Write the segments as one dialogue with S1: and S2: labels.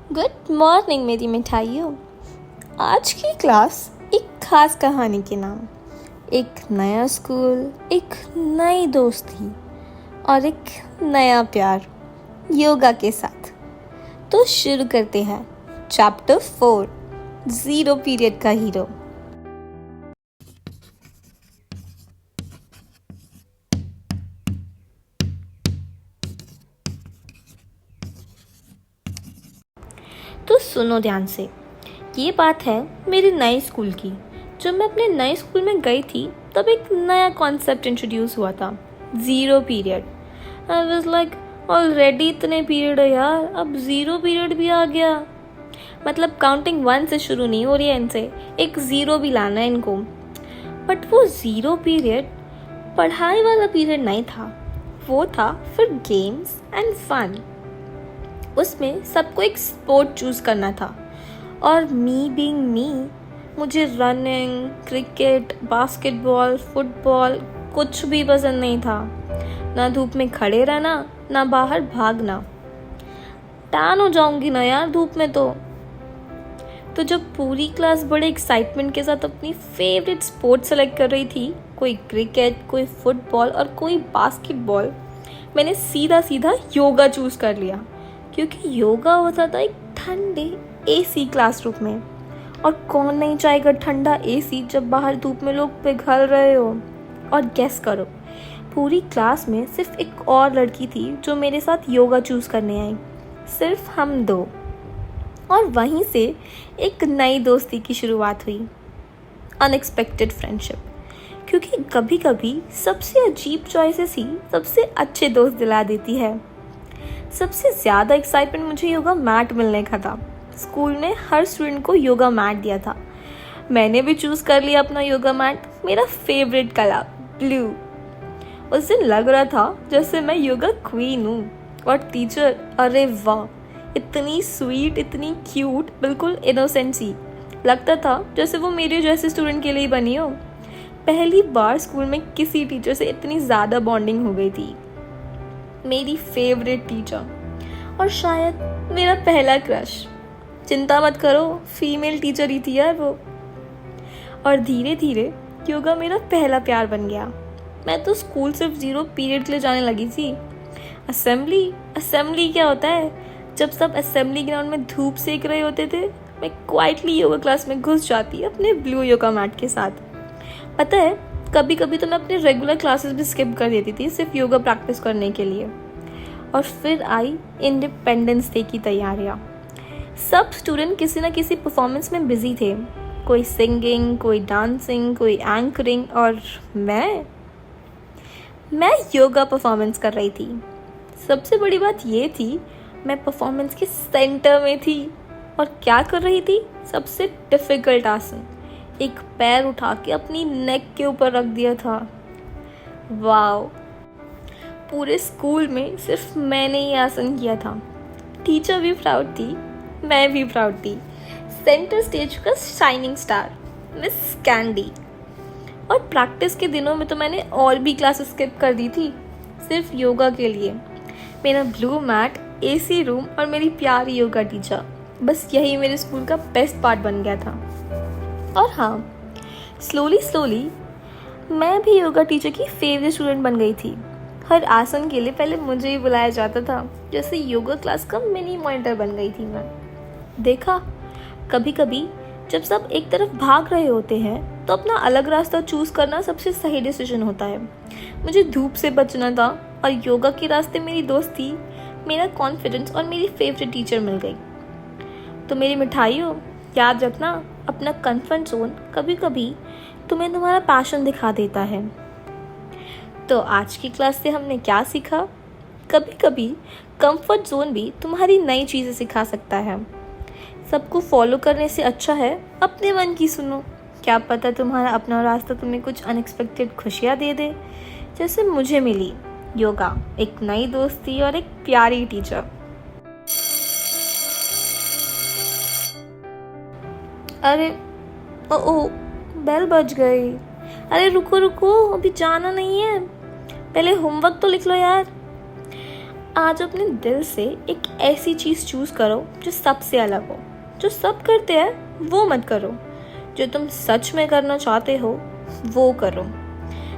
S1: Good morning मेरी मिठाइयों। आज की क्लास एक खास कहानी के नाम। एक नया स्कूल, एक नई दोस्ती और एक नया प्यार योगा के साथ। तो शुरू करते हैं चैप्टर 4, जीरो पीरियड का हीरो। तो सुनो ध्यान से, ये बात है मेरे नए स्कूल की। जब मैं अपने नए स्कूल में गई थी तब एक नया कॉन्सेप्ट इंट्रोड्यूस हुआ था, zero period. I was like already इतने पीरियड है यार, अब जीरो पीरियड भी आ गया। मतलब काउंटिंग 1 से शुरू नहीं हो रही है इनसे, एक जीरो भी लाना है इनको। बट वो जीरो पीरियड पढ़ाई वाला पीरियड नहीं था, वो था फिर गेम्स एंड फन। उसमें सबको एक स्पोर्ट चूज करना था और मी बीइंग मी, मुझे रनिंग, क्रिकेट, बास्केटबॉल, फुटबॉल कुछ भी पसंद नहीं था। ना धूप में खड़े रहना, ना बाहर भागना। टैन हो जाऊंगी ना यार धूप में तो जब पूरी क्लास बड़े एक्साइटमेंट के साथ अपनी फेवरेट स्पोर्ट सेलेक्ट कर रही थी, कोई क्रिकेट, कोई फुटबॉल और कोई बास्केटबॉल, मैंने सीधा सीधा योगा चूज कर लिया। क्योंकि योगा होता था एक ठंडे एसी क्लासरूम में, और कौन नहीं चाहेगा ठंडा एसी जब बाहर धूप में लोग पिघल रहे हो। और गेस करो, पूरी क्लास में सिर्फ एक और लड़की थी जो मेरे साथ योगा चूज करने आई, सिर्फ हम दो। और वहीं से एक नई दोस्ती की शुरुआत हुई, अनएक्सपेक्टेड फ्रेंडशिप। क्योंकि कभी कभी सबसे अजीब चॉइसेस ही सबसे अच्छे दोस्त दिला देती है। सबसे ज़्यादा एक्साइटमेंट मुझे योगा मैट मिलने का था। स्कूल ने हर स्टूडेंट को योगा मैट दिया था। मैंने भी चूज़ कर लिया अपना योगा मैट, मेरा फेवरेट कलर ब्लू। उस दिन लग रहा था जैसे मैं योगा क्वीन हूँ। और टीचर, अरे वाह, इतनी स्वीट, इतनी क्यूट, बिल्कुल इनोसेंट सी। लगता था जैसे वो मेरे जैसे स्टूडेंट के लिए ही बनी हो। पहली बार स्कूल में किसी टीचर से इतनी ज़्यादा बॉन्डिंग हो गई थी। मेरी फेवरेट टीचर और शायद मेरा पहला क्रश। चिंता मत करो, फीमेल टीचर ही थी यार वो। और धीरे धीरे योगा मेरा पहला प्यार बन गया। मैं तो स्कूल सिर्फ जीरो पीरियड के लिए जाने लगी थी। असेंबली क्या होता है? जब सब असेंबली ग्राउंड में धूप सेक रहे होते थे, मैं क्वाइटली योगा क्लास में घुस जाती अपने ब्लू योगा मैट के साथ। पता है, कभी कभी तो मैं अपने रेगुलर क्लासेस भी स्किप कर देती थी सिर्फ योगा प्रैक्टिस करने के लिए। और फिर आई इंडिपेंडेंस डे की तैयारियाँ। सब स्टूडेंट किसी न किसी परफॉर्मेंस में बिजी थे, कोई सिंगिंग, कोई डांसिंग, कोई एंकरिंग, और मैं योगा परफॉर्मेंस कर रही थी। सबसे बड़ी बात ये थी, मैं परफॉर्मेंस के सेंटर में थी। और क्या कर रही थी? सबसे डिफिकल्ट आसन, एक पैर उठा के अपनी नेक के ऊपर रख दिया था। वाओ, पूरे स्कूल में सिर्फ मैंने ये आसन किया था। टीचर भी प्राउड थी, मैं भी प्राउड थी। सेंटर स्टेज का शाइनिंग स्टार मिस कैंडी। और प्रैक्टिस के दिनों में तो मैंने और भी क्लासेस स्किप कर दी थी सिर्फ योगा के लिए। मेरा ब्लू मैट, एसी रूम और मेरी प्यारी योगा टीचर, बस यही मेरे स्कूल का बेस्ट पार्ट बन गया था। और हाँ, स्लोली मैं भी योगा टीचर की फेवरेट स्टूडेंट बन गई थी। हर आसन के लिए पहले मुझे ही बुलाया जाता था, जैसे योगा क्लास का मिनी मॉनिटर बन गई थी मैं। देखा, कभी कभी जब सब एक तरफ भाग रहे होते हैं तो अपना अलग रास्ता चूज करना सबसे सही डिसीजन होता है। मुझे धूप से बचना था और योगा के रास्ते मेरी दोस्ती, मेरा कॉन्फिडेंस और मेरी फेवरेट टीचर मिल गई। तो मेरी मिठाइयों, याद रखना, अपना कंफर्ट जोन कभी कभी तुम्हें तुम्हारा पैशन दिखा देता है। तो आज की क्लास से हमने क्या सीखा? कभी कभी कंफर्ट जोन भी तुम्हारी नई चीज़ें सिखा सकता है। सबको फॉलो करने से अच्छा है अपने मन की सुनो। क्या पता तुम्हारा अपना रास्ता तुम्हें कुछ अनएक्सपेक्टेड खुशियाँ दे दे, जैसे मुझे मिली योगा, एक नई दोस्ती और एक प्यारी टीचर। अरे ओ, बेल बज गई। अरे रुको, अभी जाना नहीं है, पहले होमवर्क तो लिख लो यार। आज अपने दिल से एक ऐसी चीज़ चूज़ करो जो सबसे अलग हो। जो सब करते हैं वो मत करो, जो तुम सच में करना चाहते हो वो करो।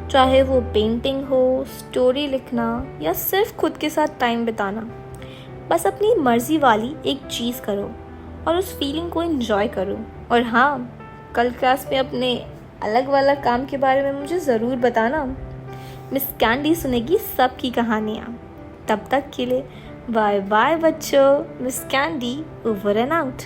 S1: चाहे वो पेंटिंग हो, स्टोरी लिखना या सिर्फ खुद के साथ टाइम बिताना। बस अपनी मर्जी वाली एक चीज़ करो और उस फीलिंग को एंजॉय करो। और हाँ, कल क्लास में अपने अलग वाला काम के बारे में मुझे ज़रूर बताना। मिस कैंडी सुनेगी सबकी कहानियाँ। तब तक के लिए बाय बाय बच्चों। Miss candy over and out.